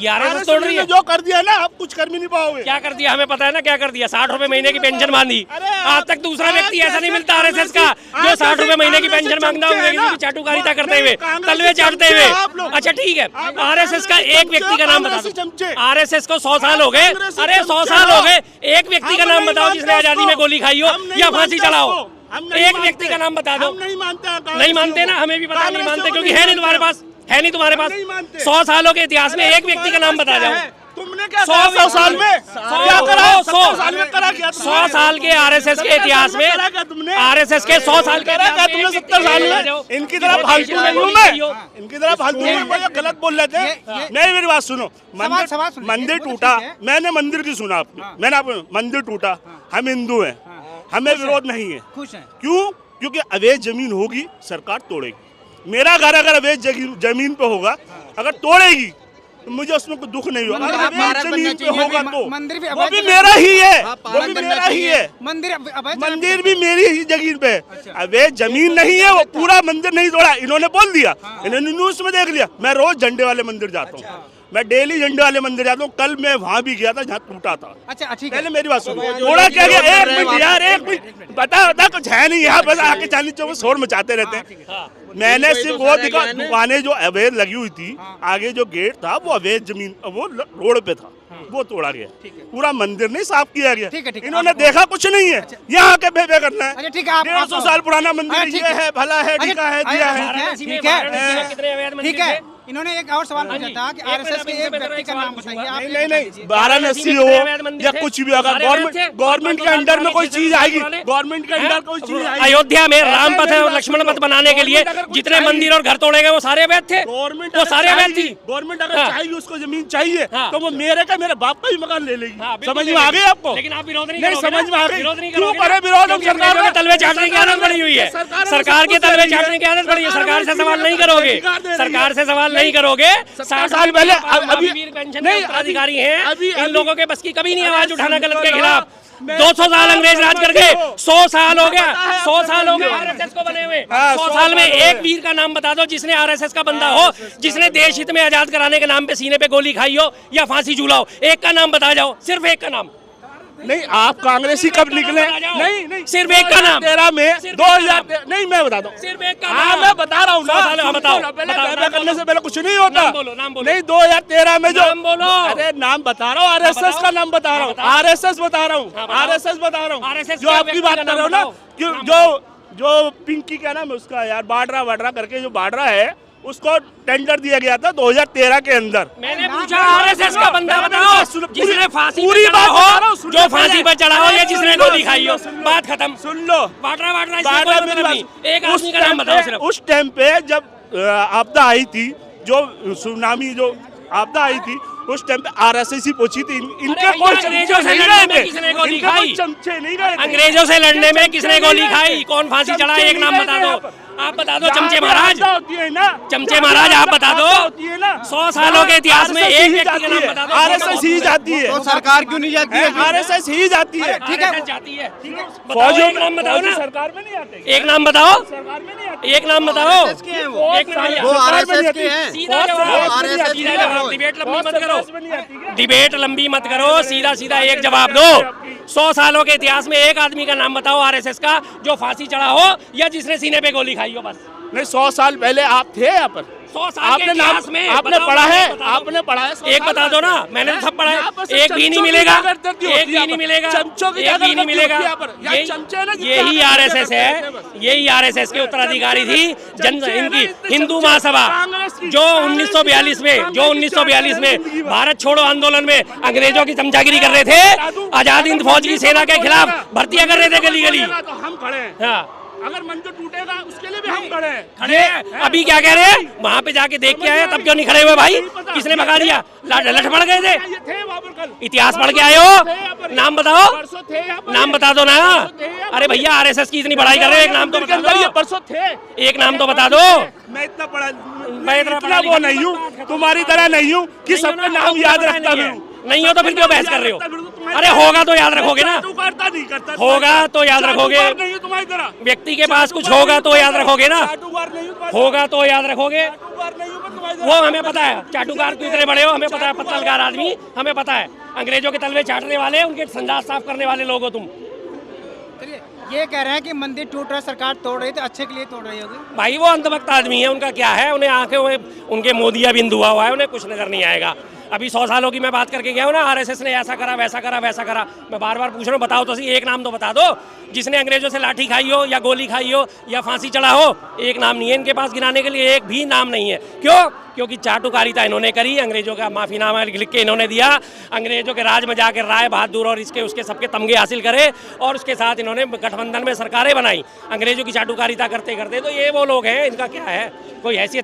ये आरएसएस तोड़ रही है। जो कर दिया ना, आप कुछ कर भी नहीं पाओगे। क्या कर दिया हमें पता है ना, क्या कर दिया। 60 रुपए महीने की पेंशन बांधी। आज तक दूसरा व्यक्ति ऐसा नहीं मिलता आरएसएस का जो 60 रुपए महीने की पेंशन मांगता हो, चाटुकारिता करते हुए, तलवे चाटते हुए। अच्छा ठीक है, आरएसएस का एक व्यक्ति का नाम बता दो। आरएसएस को 100 साल हो गए। अरे 100 साल हो गए, एक व्यक्ति का नाम बताओ जिसने आजादी में गोली खाई हो या फांसी चढ़ाओ। एक व्यक्ति का नाम बता दो। नहीं मानते ना, हमें भी पता नहीं मानते, क्योंकि है नहीं तुम्हारे पास, है नहीं तुम्हारे पास। 100 सालों के इतिहास में एक व्यक्ति का नाम बता जाओ। तुमने क्या 100 साल में क्या करा? 100 साल में करा क्या? 100 साल के आरएसएस के इतिहास में, आरएसएस के 100 साल के क्या तुमने 70 साल में? इनकी तरह फालतू नहीं हूं मैं, इनकी तरह फालतू नहीं, मुझे गलत बोल रहे थे। नहीं, मेरी बात सुनो। मंदिर टूटा, मैंने मंदिर की सुना आपने, मैंने आपको मंदिर टूटा। हम हिंदू हैं, हमें विरोध नहीं है। क्यों? क्योंकि अवैध जमीन होगी, सरकार तोड़ेगी। मेरा घर अगर अवैध जमीन पे होगा, अगर तोड़ेगी तो मुझे उसमें कोई दुख नहीं होगा। अगर जमीन पे होगा तो वो भी मेरा ही है, वो भी मेरा ही है। मंदिर भी मेरी ही जमीन पे है। अवैध जमीन नहीं है, वो पूरा मंदिर नहीं तोड़ा। इन्होंने बोल दिया, इन्होंने न्यूज में देख लिया। मैं रोज झंडे वाले मंदिर जाता हूँ, मैं डेली झंडे वाले मंदिर जाता हूँ। कल मैं वहाँ भी गया था जहाँ टूटा था। अच्छा ठीक पहले मेरी बात सुनो, थोड़ा क्या गया? एक मिनट यार, एक मिनट। बता कुछ है नहीं यहाँ, बस आके चांदी चौक शोर मचाते रहते हैं। मैंने सिर्फ वो दिखा, दुकानें जो अवैध लगी हुई थी, आगे जो गेट था वो अवैध जमीन, वो रोड पे था, वो तोड़ा गया। पूरा मंदिर नहीं साफ किया गया। इन्होंने देखा कुछ नहीं है, यहाँ के बेबे करना है। 150 साल पुराना मंदिर, ये है, भला है, टीका है, दिया है। ठीक है, इन्होंने एक और सवाल पूछा था कि आरएसएस के एक व्यक्ति का नाम बताइए आप। नहीं, वाराणसी हो या कुछ भी, अगर गवर्नमेंट के अंडर में कोई चीज आएगी, गवर्नमेंट के अंडर कोई चीज आएगी। अयोध्या में राम पथ और लक्ष्मण पथ बनाने के लिए जितने मंदिर और घर तोड़े गए वो सारे अवैध थे। गवर्नमेंट वो सारे अवैध थी। गवर्नमेंट अगर चाहिए, उसको जमीन चाहिए तो वो मेरे बाप का भी मकान ले लेगी। समझ में आ गई आपको? लेकिन आप विरोध नहीं करोगे। समझ में आ गई? क्यों करे विरोध? सरकार के तलवे चाटने की आदत बनी हुई है। सरकार के तलवे चाटने की आदत बनी है। सरकार से सवाल नहीं करोगे, सरकार से सवाल नहीं करोगे। 60 साल पहले अभी पेंशन के उत्तराधिकारी हैं, इन लोगों के बस की कभी नहीं आवाज उठाना गलत के खिलाफ। 200 साल अंग्रेज राज करके 100 साल हो गया, 100 साल हो गए आरएसएस को बने हुए। 100 साल में एक वीर का नाम बता दो जिसने आरएसएस का बंदा हो, जिसने देश हित में आजाद कराने के नाम पे सीने पे गोली खाई हो या फांसी झूला हो। एक का नाम बता जाओ, सिर्फ एक का नाम। नहीं, आप कांग्रेसी कब निकले? नहीं, सिर्फ एक का नाम। 13 में 2000 नहीं, मैं बता दूं, सिर्फ एक का नाम मैं बता रहा हूँ ना। बताओ, करने से पहले कुछ नहीं होता। नाम बोलो। नहीं, 2013 में जो नाम बोलो। अरे नाम बता रहा हूँ, आरएसएस का नाम बता रहा हूँ, आरएसएस बता रहा हूँ, आरएसएस बता रहा हूँ। जो आपकी बात कर रहा हूँ ना, जो पिंकी क्या नाम है उसका यार, बाड्रा करके जो बाड्रा है, उसको टेंडर दिया गया था 2013 के अंदर। मैंने पूछा आरएसएस का बंदा बताओ जिसने फांसी पूरी बात हो, जो फांसी पर चढ़ा हो या जिसने गोली खाई हो। बात खत्म। सुन लो, बाड्रा एक आदमी का नाम बताओ सिर्फ। उस टाइम पे जब आपदा आई थी, जो सुनामी जो आपदा आई थी, उस टाइम पे आरएसएस ही पहुंची थी। इनके कोई अंग्रेजों से लड़ने में किसने गोली खाई? चमचे नहीं गए। अंग्रेजों से लड़ने में किसने गोली खाई? कौन फांसी चढ़ा? एक नाम बता दो, आप बता दो। चमचे महाराज होती है ना, चमचे महाराज आप बता दो। होती है ना। 100 सालों के इतिहास में एक व्यक्ति का नाम बता दो। आरएसएस ही जाती है। तो सरकार क्यों नहीं जाती है? आरएसएस ही जाती है। ठीक है, जाती है। फौजी एक नाम बताओ ना। सरकार में नहीं आते। एक नाम बताओ, सरकार में नहीं आते। एक नाम बताओ। वो आरएसएस के हैं। सीधा जवाब, डिबेट लंबी मत करो, डिबेट लंबी मत करो, सीधा एक जवाब दो। 100 सालों के इतिहास में एक आदमी का नाम बताओ आरएसएस का जो फांसी चढ़ा हो या जिसने सीने पे गोली खाई हो। बस नहीं, 100 साल पहले आप थे यहाँ पर। 100 साल के इतिहास में आपने पढ़ा है, आपने पढ़ा है। एक बता दो ना, मैंने तो सब पढ़ा है। एक भी नहीं मिलेगा, एक भी नहीं मिलेगा, एक भी नहीं मिलेगा। यही आरएसएस है, यही आरएसएस के उत्तराधिकारी थी इनकी हिंदू महासभा, जो 1942 में भारत छोड़ो आंदोलन में अंग्रेजों की चमचागिरी कर रहे थे, आजाद हिंद फौज की सेना के खिलाफ भर्तियां कर रहे थे गली गली। हम खड़े हैं। हाँ, अगर मंदिर टूटेगा उसके लिए भी हम खड़े हैं। अभी क्या कह रहे हैं? वहाँ पे जाके देख के आए, तब क्यों नहीं खड़े हुए भाई? किसने भगा दिया? लठ पड़ गए थे। इतिहास पढ़ के आए हो? नाम बताओ, नाम बता दो ना। अरे भैया, आरएसएस की इतनी पढ़ाई कर रहे हो, एक नाम तो बता दो। परसों थे, एक नाम तो बता दो। मैं इतना पढ़ा वो नहीं हूँ, तुम्हारी तरह नहीं हूँ कि सबका नाम याद रखता हूँ। नहीं हो तो फिर क्यों बहस कर रहे हो? अरे होगा तो याद रखोगे ना, चाटुकारिता नहीं करता, होगा तो याद रखोगे, चाटुकार नहीं हूं तुम्हारी तरह, व्यक्ति के पास कुछ होगा तो याद रखोगे ना, चाटुकार नहीं हूं तुम्हारी होगा तो याद रखोगे। चाटुकार नहीं हूं मैं तुम्हारी तरह। वो हमें पता है, चाटुकार क्यों इतने बड़े हो हमें पता है, पत्तलगार आदमी हमें पता है, अंग्रेजों के तलवे चाटने वाले, उनके संदास साफ करने वाले लोग हो तुम। चलिए, ये कह रहे हैं कि मंदिर टूट रहा है, सरकार तोड़ रही है, तो अच्छे के लिए तोड़ रही होगी। भाई वो अंधभक्त आदमी है, उनका क्या है, उन्हें आंखें उनके मोदिया बिंदु हुआ है, उन्हें कुछ नजर नहीं आएगा। अभी 100 सालों की मैं बात करके गया हूँ ना, आरएसएस ने ऐसा करा वैसा करा वैसा करा, मैं बार बार पूछ रहा हूँ, बताओ तो सही, एक नाम तो बता दो जिसने अंग्रेजों से लाठी खाई हो या गोली खाई हो या फांसी चढ़ा हो। एक नाम नहीं है इनके पास गिनाने के लिए, एक भी नाम नहीं है। क्यों? क्योंकि चाटुकारिता इन्होंने करी, अंग्रेजों का माफीनामा लिख के इन्होंने दिया, अंग्रेजों के राज में जाकर राय बहादुर और इसके उसके सबके तमगे हासिल करे, और उसके साथ इन्होंने गठबंधन में सरकारें बनाई अंग्रेजों की चाटुकारिता करते करते। तो ये वो लोग हैं, इनका क्या है, कोई हैसियत है?